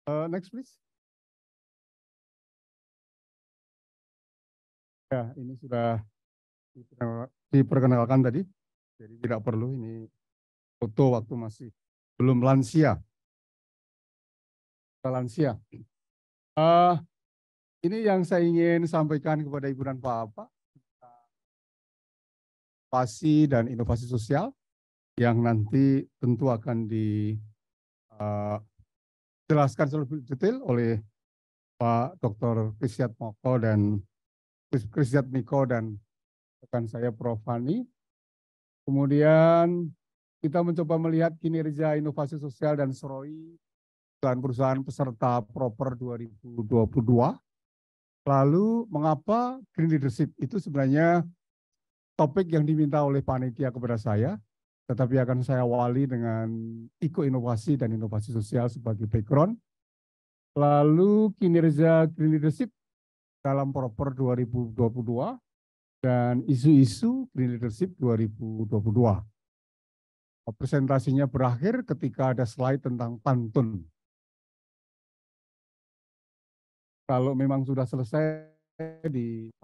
Next please. Ya, ini sudah diperkenalkan tadi, jadi tidak perlu ini foto waktu masih belum lansia. Lansia. Ini yang saya ingin sampaikan kepada Ibu dan Bapak, inovasi dan inovasi sosial yang nanti tentu akan dijelaskan lebih detail oleh Pak Dr. Kristiat Miko dan rekan saya Prof. Fani. Kemudian kita mencoba melihat kinerja inovasi sosial dan SROI perusahaan peserta Proper 2022. Lalu mengapa Green Leadership itu sebenarnya topik yang diminta oleh panitia kepada saya, tetapi akan saya awali dengan inovasi dan inovasi sosial sebagai background. Lalu kinerja Green Leadership dalam Proper 2022 dan isu-isu Green Leadership 2022. Presentasinya berakhir ketika ada slide tentang pantun. Kalau memang sudah selesai,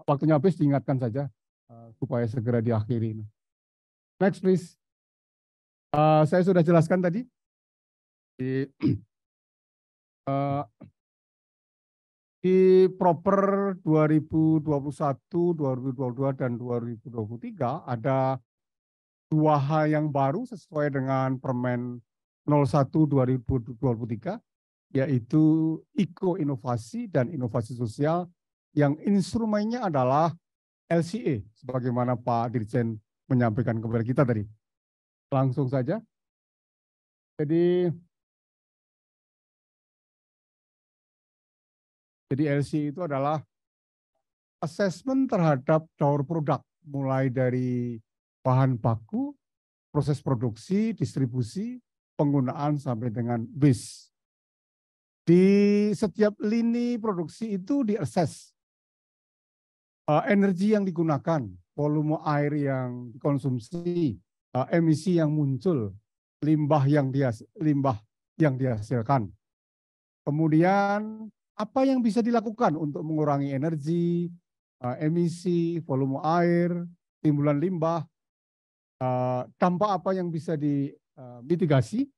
waktunya habis diingatkan saja supaya segera diakhiri. Next please. Saya sudah jelaskan tadi di Proper 2021, 2022 dan 2023 ada dua hal yang baru sesuai dengan Permen 01 2023, yaitu inovasi dan inovasi sosial yang instrumennya adalah LCA, sebagaimana Pak Dirjen menyampaikan kepada kita tadi. Langsung saja. Jadi LCA itu adalah assessment terhadap daur produk, mulai dari bahan baku, proses produksi, distribusi, penggunaan sampai dengan waste. Di setiap lini produksi itu di-assess energi yang digunakan, volume air yang dikonsumsi, emisi yang muncul, limbah yang dihasilkan. Kemudian apa yang bisa dilakukan untuk mengurangi energi, emisi, volume air, timbulan limbah, dampak apa yang bisa dimitigasi,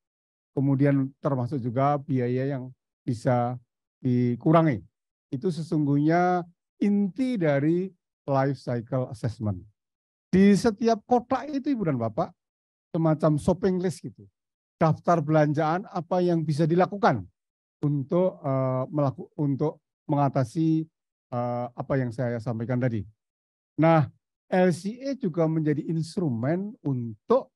kemudian termasuk juga biaya yang bisa dikurangi. Itu sesungguhnya inti dari life cycle assessment. Di setiap kotak itu Ibu dan Bapak, semacam shopping list gitu. Daftar belanjaan apa yang bisa dilakukan untuk mengatasi apa yang saya sampaikan tadi. Nah, LCA juga menjadi instrumen untuk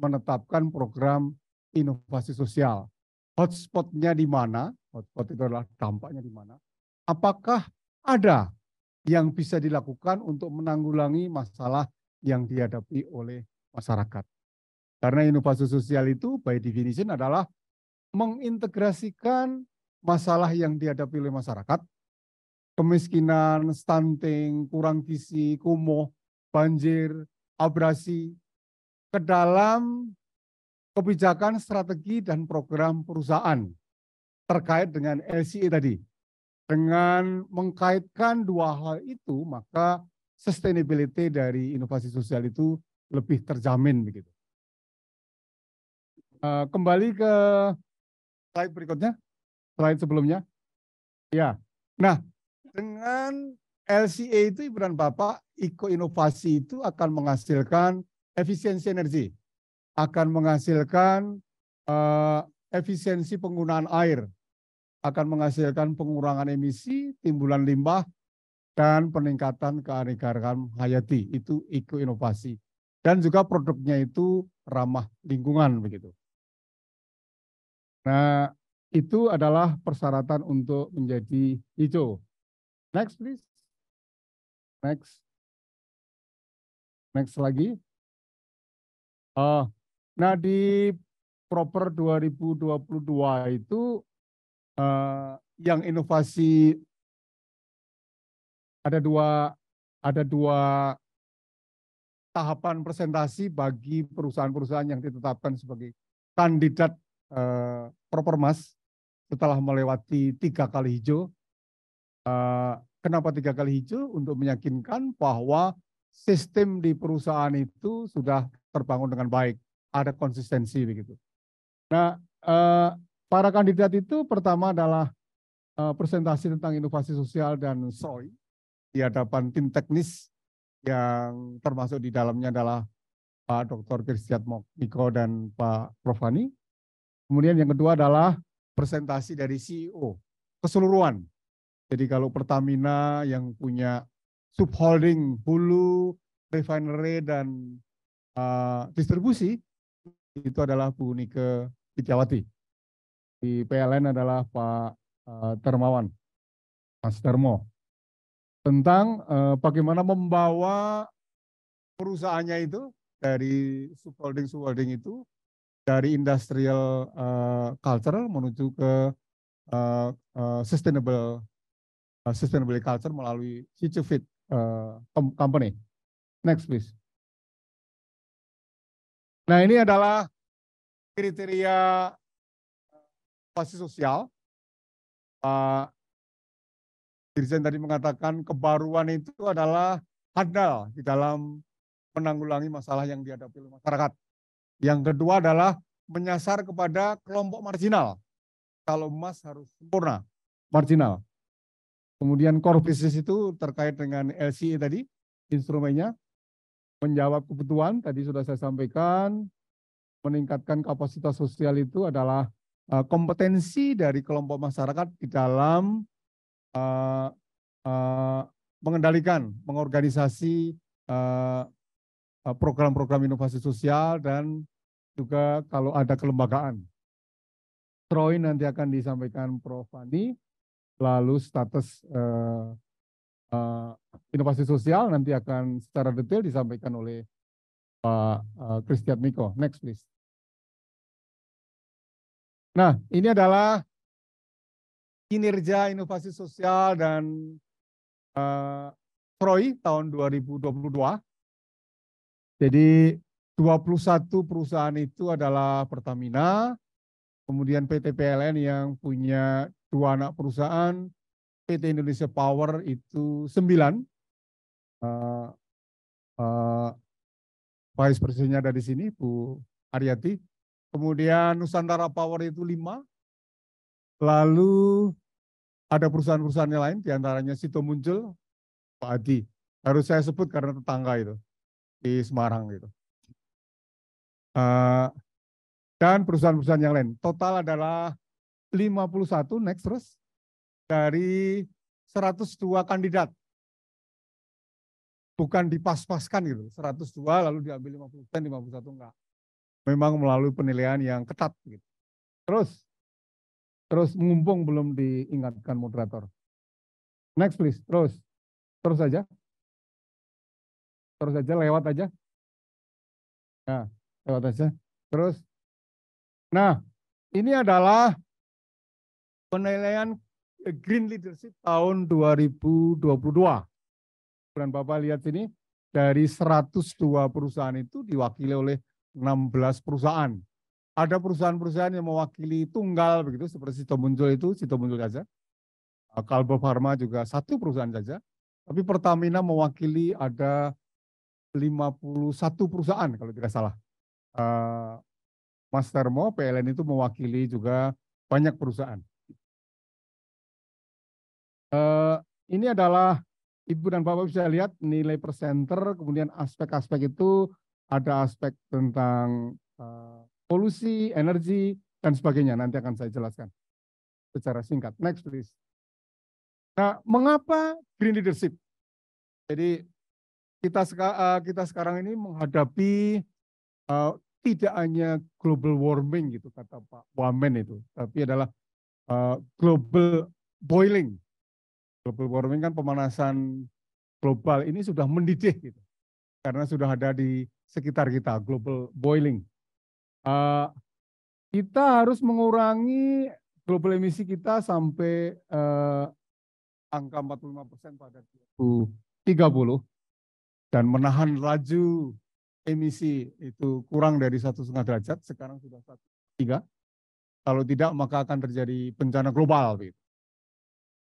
menetapkan program inovasi sosial. Hotspotnya di mana? Hotspot itu adalah dampaknya di mana? Apakah ada yang bisa dilakukan untuk menanggulangi masalah yang dihadapi oleh masyarakat? Karena inovasi sosial itu by definition adalah mengintegrasikan masalah yang dihadapi oleh masyarakat, kemiskinan, stunting, kurang gizi, kumuh, banjir, abrasi, ke dalam kebijakan, strategi, dan program perusahaan terkait dengan LCA tadi. Dengan mengkaitkan dua hal itu, maka sustainability dari inovasi sosial itu lebih terjamin begitu. Kembali ke slide berikutnya, slide sebelumnya. Ya, nah dengan LCA itu Ibu dan Bapak, inovasi itu akan menghasilkan efisiensi energi, akan menghasilkan efisiensi penggunaan air, akan menghasilkan pengurangan emisi, timbulan limbah, dan peningkatan keanekaragaman hayati. Itu inovasi. Dan juga produknya itu ramah lingkungan begitu. Nah, itu adalah persyaratan untuk menjadi hijau. Next, please. Next. Next lagi. Nah, di Proper 2022 itu yang inovasi ada dua tahapan presentasi bagi perusahaan-perusahaan yang ditetapkan sebagai kandidat Propermas. setelah melewati 3 kali hijau. Kenapa 3 kali hijau? Untuk meyakinkan bahwa sistem di perusahaan itu sudah terbangun dengan baik, ada konsistensi begitu. Nah, para kandidat itu pertama adalah presentasi tentang inovasi sosial dan SROI di hadapan tim teknis yang termasuk di dalamnya adalah Pak Dr. Christian Miko dan Pak Profani. Kemudian yang kedua adalah presentasi dari CEO keseluruhan. Jadi kalau Pertamina yang punya subholding, hulu, refinery, dan distribusi, itu adalah Bu Nike Widiawati. Di PLN adalah Pak Termawan, Mas Darmo. Tentang bagaimana membawa perusahaannya itu dari subholding itu, dari industrial culture menuju ke sustainable culture melalui Future Fit company. Next please. Nah ini adalah kriteria inovasi sosial. Pak Dirjen tadi mengatakan kebaruan itu adalah handal di dalam menanggulangi masalah yang dihadapi oleh masyarakat. Yang kedua adalah menyasar kepada kelompok marginal. Kalau emas harus sempurna, marginal. Kemudian core business itu terkait dengan LCA tadi, instrumennya, menjawab kebutuhan, tadi sudah saya sampaikan, meningkatkan kapasitas sosial itu adalah kompetensi dari kelompok masyarakat di dalam mengendalikan, mengorganisasi program-program inovasi sosial dan juga kalau ada kelembagaan. SROI nanti akan disampaikan Prof. Fani. Lalu status inovasi sosial nanti akan secara detail disampaikan oleh Pak Christian Miko. Next please. Nah ini adalah kinerja inovasi sosial dan SROI tahun 2022. Jadi 21 perusahaan itu adalah Pertamina, kemudian PT PLN yang punya 2 anak perusahaan, PT Indonesia Power itu 9, Vice Presidennya ada di sini, Bu Aryati. Kemudian Nusantara Power itu 5, lalu ada perusahaan-perusahaan yang lain, diantaranya Sito Muncul, Pak Adi. Harus saya sebut karena tetangga itu, di Semarang gitu. Dan perusahaan-perusahaan yang lain. Total adalah 51, next terus, dari 102 kandidat. Bukan dipas-paskan gitu, 102 lalu diambil 50%, 51 enggak. Memang melalui penilaian yang ketat gitu. Terus mumpung belum diingatkan moderator. Next please, terus aja. Terus aja, lewat aja. Nah, lewat aja. Terus, nah ini adalah penilaian Green Leadership tahun 2022. Dan Bapak lihat sini, dari 102 perusahaan itu diwakili oleh 16 perusahaan. Ada perusahaan-perusahaan yang mewakili tunggal begitu, seperti Sito Muncul itu, Sito Muncul saja. Kalbo Farma juga 1 perusahaan saja. Tapi Pertamina mewakili ada 51 perusahaan kalau tidak salah. Mas Termo, PLN itu mewakili juga banyak perusahaan. Ini adalah Ibu dan Bapak bisa lihat nilai presenter, kemudian aspek-aspek itu ada aspek tentang polusi, energi, dan sebagainya. Nanti akan saya jelaskan secara singkat. Next please. Nah, mengapa Green Leadership? Jadi kita sekarang ini menghadapi tidak hanya global warming gitu kata Pak Wamen itu, tapi adalah global boiling. Global warming kan pemanasan global ini sudah mendidih gitu. Karena sudah ada di sekitar kita, global boiling. Kita harus mengurangi global emisi kita sampai angka 45% pada 2030 dan menahan laju emisi itu kurang dari 1,5 derajat, sekarang sudah 1,3. Kalau tidak, maka akan terjadi bencana global.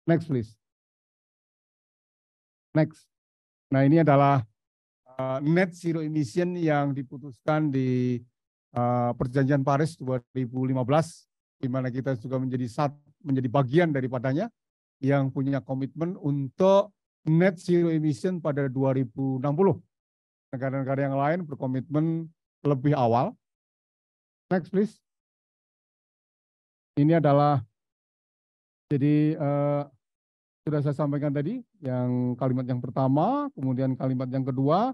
Next, please. Next. Nah, ini adalah net zero emission yang diputuskan di Perjanjian Paris 2015, di mana kita juga menjadi bagian daripadanya yang punya komitmen untuk net zero emission pada 2060. Negara-negara yang lain berkomitmen lebih awal. Next, please. Ini adalah, jadi sudah saya sampaikan tadi, yang kalimat yang pertama, kemudian kalimat yang kedua,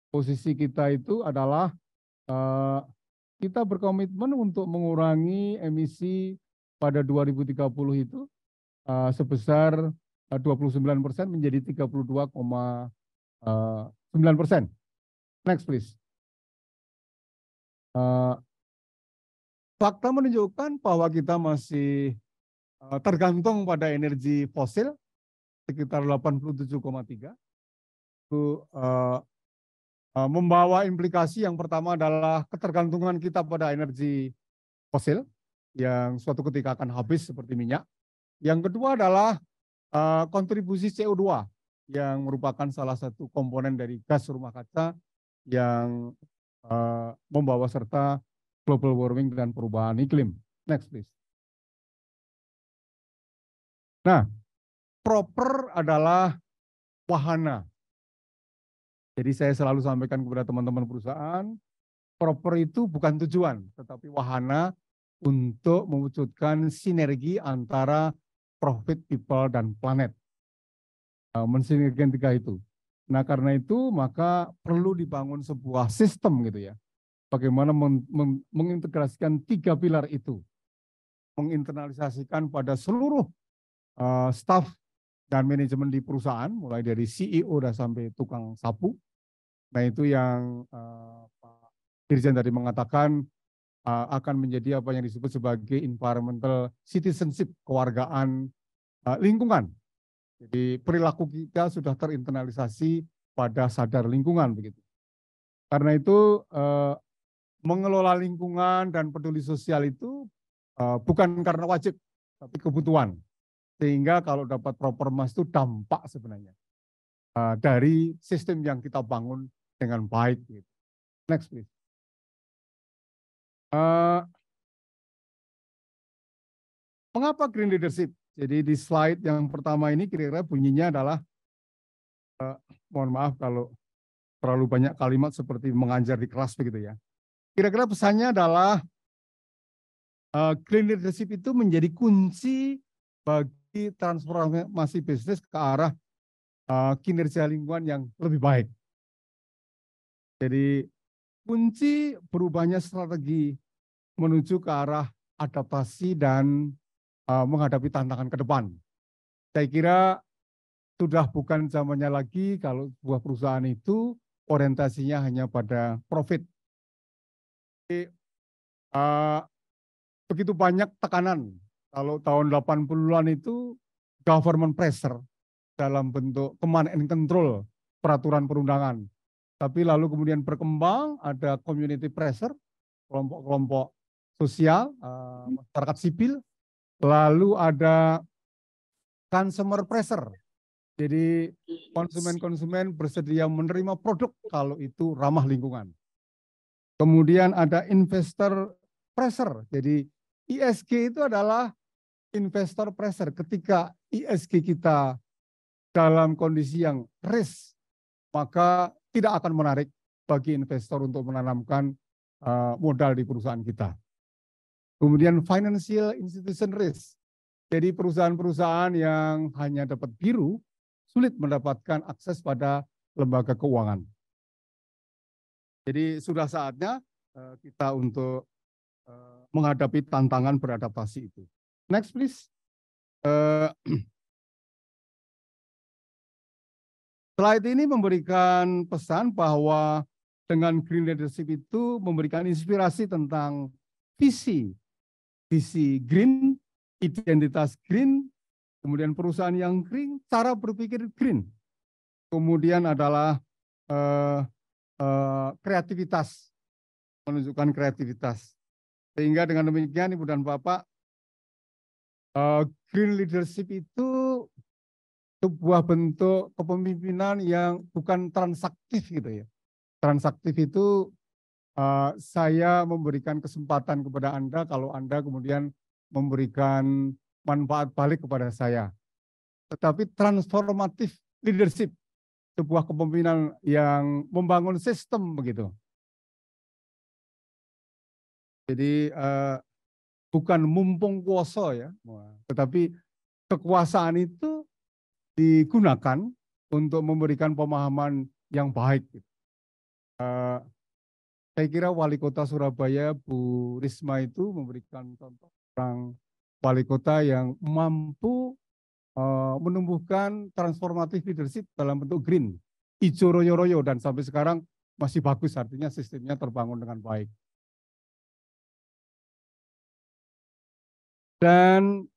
posisi kita itu adalah kita berkomitmen untuk mengurangi emisi pada 2030 itu sebesar 29% menjadi 32,9%. Next, please. Fakta menunjukkan bahwa kita masih tergantung pada energi fosil sekitar 87,3. Itu membawa implikasi yang pertama adalah ketergantungan kita pada energi fosil yang suatu ketika akan habis seperti minyak. Yang kedua adalah kontribusi CO2 yang merupakan salah satu komponen dari gas rumah kaca yang membawa serta global warming dan perubahan iklim. Next, please. Nah, proper adalah wahana. Jadi saya selalu sampaikan kepada teman-teman perusahaan, proper itu bukan tujuan, tetapi wahana untuk mewujudkan sinergi antara profit, people, dan planet. Mensinergikan tiga itu. Nah, karena itu maka perlu dibangun sebuah sistem gitu ya. Bagaimana mengintegrasikan tiga pilar itu. Menginternalisasikan pada seluruh staf dan manajemen di perusahaan, mulai dari CEO dan sampai tukang sapu. Nah, itu yang Pak Dirjen tadi mengatakan akan menjadi apa yang disebut sebagai environmental citizenship, kewargaan lingkungan. Jadi perilaku kita sudah terinternalisasi pada sadar lingkungan begitu. Karena itu mengelola lingkungan dan peduli sosial itu bukan karena wajib, tapi kebutuhan. Sehingga kalau dapat proper mas itu dampak sebenarnya dari sistem yang kita bangun dengan baik. Gitu. Next, please. Mengapa green leadership? Jadi di slide yang pertama ini kira-kira bunyinya adalah, mohon maaf kalau terlalu banyak kalimat seperti mengajar di kelas begitu ya. Kira-kira pesannya adalah green leadership itu menjadi kunci bagi transformasi bisnis ke arah kinerja lingkungan yang lebih baik. Jadi kunci berubahnya strategi menuju ke arah adaptasi dan menghadapi tantangan ke depan. Saya kira sudah bukan zamannya lagi kalau sebuah perusahaan itu orientasinya hanya pada profit. Jadi, begitu banyak tekanan. Kalau tahun 80-an itu government pressure dalam bentuk command and control peraturan perundangan. Tapi lalu kemudian berkembang ada community pressure, kelompok-kelompok sosial, masyarakat sipil. Lalu ada consumer pressure. Jadi konsumen-konsumen bersedia menerima produk kalau itu ramah lingkungan. Kemudian ada investor pressure. Jadi ESG itu adalah investor pressure. Ketika ESG kita dalam kondisi yang risk, maka tidak akan menarik bagi investor untuk menanamkan modal di perusahaan kita. Kemudian financial institution risk. Jadi perusahaan-perusahaan yang hanya dapat biru, sulit mendapatkan akses pada lembaga keuangan. Jadi sudah saatnya kita untuk menghadapi tantangan beradaptasi itu. Next, please. Slide ini memberikan pesan bahwa dengan green leadership itu memberikan inspirasi tentang visi green, identitas green, kemudian perusahaan yang green, cara berpikir green. Kemudian adalah kreativitas, menunjukkan kreativitas. Sehingga dengan demikian Ibu dan Bapak, green leadership itu sebuah bentuk kepemimpinan yang bukan transaktif gitu ya. Transaktif itu saya memberikan kesempatan kepada Anda kalau Anda kemudian memberikan manfaat balik kepada saya. Tetapi transformatif leadership, sebuah kepemimpinan yang membangun sistem begitu. Jadi bukan mumpung kuoso ya, tetapi kekuasaan itu digunakan untuk memberikan pemahaman yang baik. Saya kira Wali Kota Surabaya, Bu Risma itu memberikan contoh orang wali kota yang mampu menumbuhkan transformatif leadership dalam bentuk green, hijau royo-royo, dan sampai sekarang masih bagus, artinya sistemnya terbangun dengan baik. Dan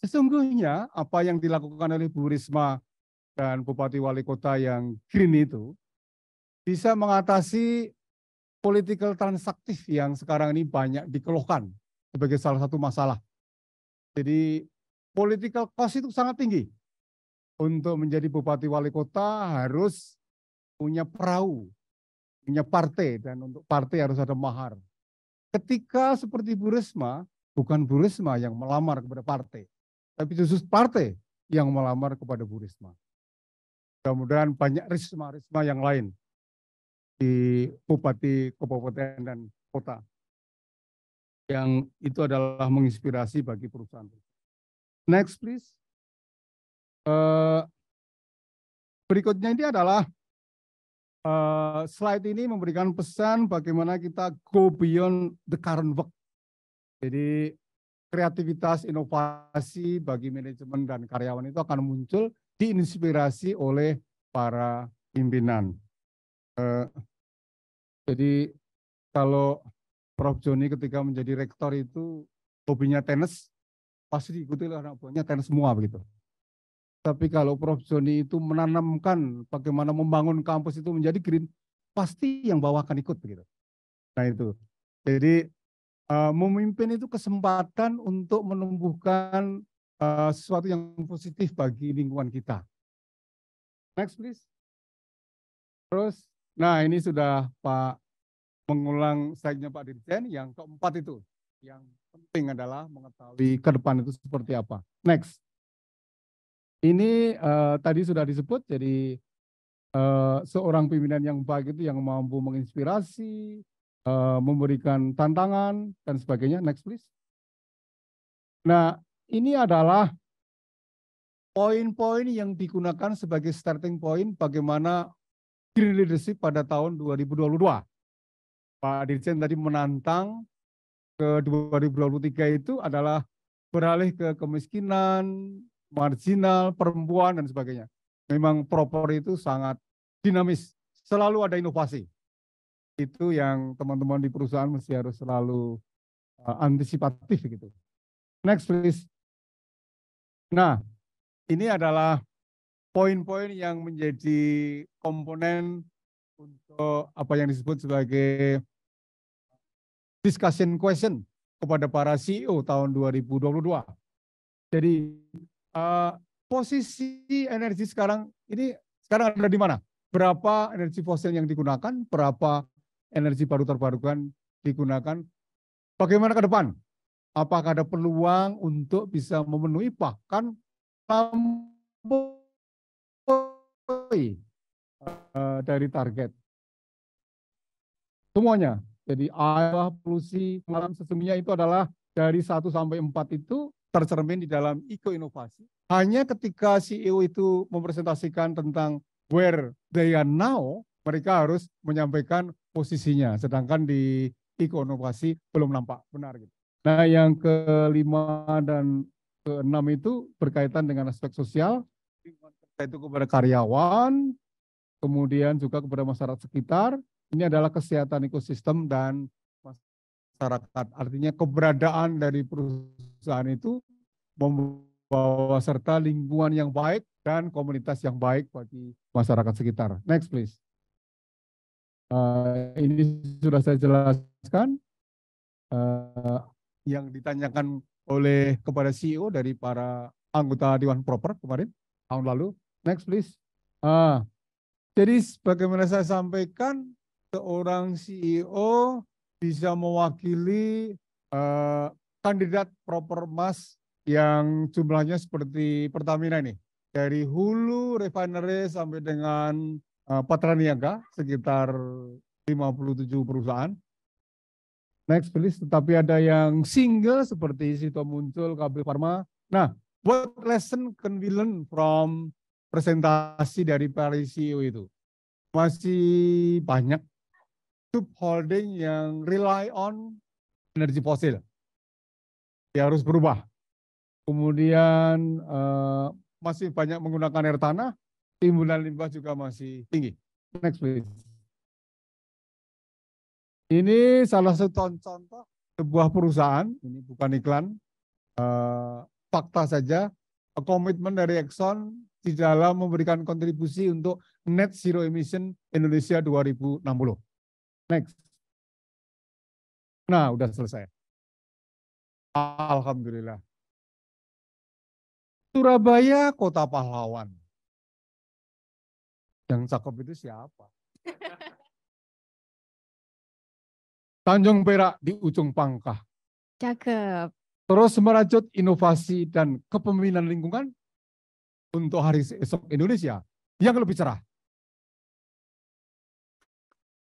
sesungguhnya apa yang dilakukan oleh Bu Risma dan Bupati Wali Kota yang green itu bisa mengatasi political transaktif yang sekarang ini banyak dikeluhkan sebagai salah satu masalah. Jadi political cost itu sangat tinggi. Untuk menjadi Bupati Wali Kota harus punya perahu, punya partai, dan untuk partai harus ada mahar. Ketika seperti Bu Risma, bukan Bu Risma yang melamar kepada partai, tapi justru partai yang melamar kepada Bu Risma. Mudah-mudahan banyak risma-risma yang lain di bupati, kabupaten, dan kota yang itu adalah menginspirasi bagi perusahaan. Next, please. Berikutnya ini adalah slide ini memberikan pesan bagaimana kita go beyond the current work. Jadi kreativitas, inovasi bagi manajemen dan karyawan itu akan muncul diinspirasi oleh para pimpinan. Jadi kalau Prof. Joni ketika menjadi rektor itu hobinya tenis, pasti diikuti oleh anak buahnya tenis semua begitu. Tapi kalau Prof. Joni itu menanamkan bagaimana membangun kampus itu menjadi green, pasti yang bawah akan ikut begitu. Nah itu. Jadi memimpin itu kesempatan untuk menumbuhkan sesuatu yang positif bagi lingkungan kita. Next please. Terus, nah ini sudah Pak mengulang slide-nya Pak Dirjen. Yang keempat itu, yang penting adalah mengetahui ke depan itu seperti apa. Next. Ini tadi sudah disebut, jadi seorang pimpinan yang baik itu yang mampu menginspirasi, memberikan tantangan, dan sebagainya. Next please. Nah, ini adalah poin-poin yang digunakan sebagai starting point bagaimana green leadership pada tahun 2022. Pak Dirjen tadi menantang ke 2023 itu adalah beralih ke kemiskinan, marginal, perempuan, dan sebagainya. Memang proper itu sangat dinamis, selalu ada inovasi. Itu yang teman-teman di perusahaan mesti harus selalu antisipatif gitu. Next please. Nah, ini adalah poin-poin yang menjadi komponen untuk apa yang disebut sebagai discussion question kepada para CEO tahun 2022. Jadi posisi energi sekarang ini sekarang ada di mana? Berapa energi fosil yang digunakan, berapa energi baru terbarukan digunakan, bagaimana ke depan? Apakah ada peluang untuk bisa memenuhi bahkan dari target? Semuanya. Jadi air, polusi, malam sesungguhnya itu adalah dari 1 sampai 4 itu tercermin di dalam eco-inovasi. Hanya ketika CEO itu mempresentasikan tentang where they are now, mereka harus menyampaikan posisinya. Sedangkan di eco-inovasi belum nampak benar. Gitu. Nah yang kelima dan keenam itu berkaitan dengan aspek sosial, itu kepada karyawan, kemudian juga kepada masyarakat sekitar. Ini adalah kesehatan ekosistem dan masyarakat. Artinya keberadaan dari perusahaan itu membawa serta lingkungan yang baik dan komunitas yang baik bagi masyarakat sekitar. Next please. Ini sudah saya jelaskan. yang ditanyakan oleh kepada CEO dari para anggota Dewan Proper kemarin tahun lalu. Next please. Jadi sebagaimana saya sampaikan, seorang CEO bisa mewakili kandidat Propermas yang jumlahnya seperti Pertamina ini. Dari hulu refinery sampai dengan Patraniaga sekitar 57 perusahaan. Next please, tetapi ada yang single seperti Sito Muncul, KB Pharma. Nah, what lesson can we learn from presentasi dari para CEO itu? Masih banyak subholding yang rely on energi fosil. Dia harus berubah. Kemudian masih banyak menggunakan air tanah, timbunan limbah juga masih tinggi. Next please. Ini salah satu contoh sebuah perusahaan, ini bukan iklan, fakta saja, komitmen dari Exxon di dalam memberikan kontribusi untuk net zero emission Indonesia 2060. Next. Nah, udah selesai. Alhamdulillah. Surabaya, kota pahlawan. Yang cakep itu siapa? Tanjung Perak di ujung pangkah. Cakep. Terus merajut inovasi dan kepemimpinan lingkungan untuk hari esok Indonesia yang lebih cerah.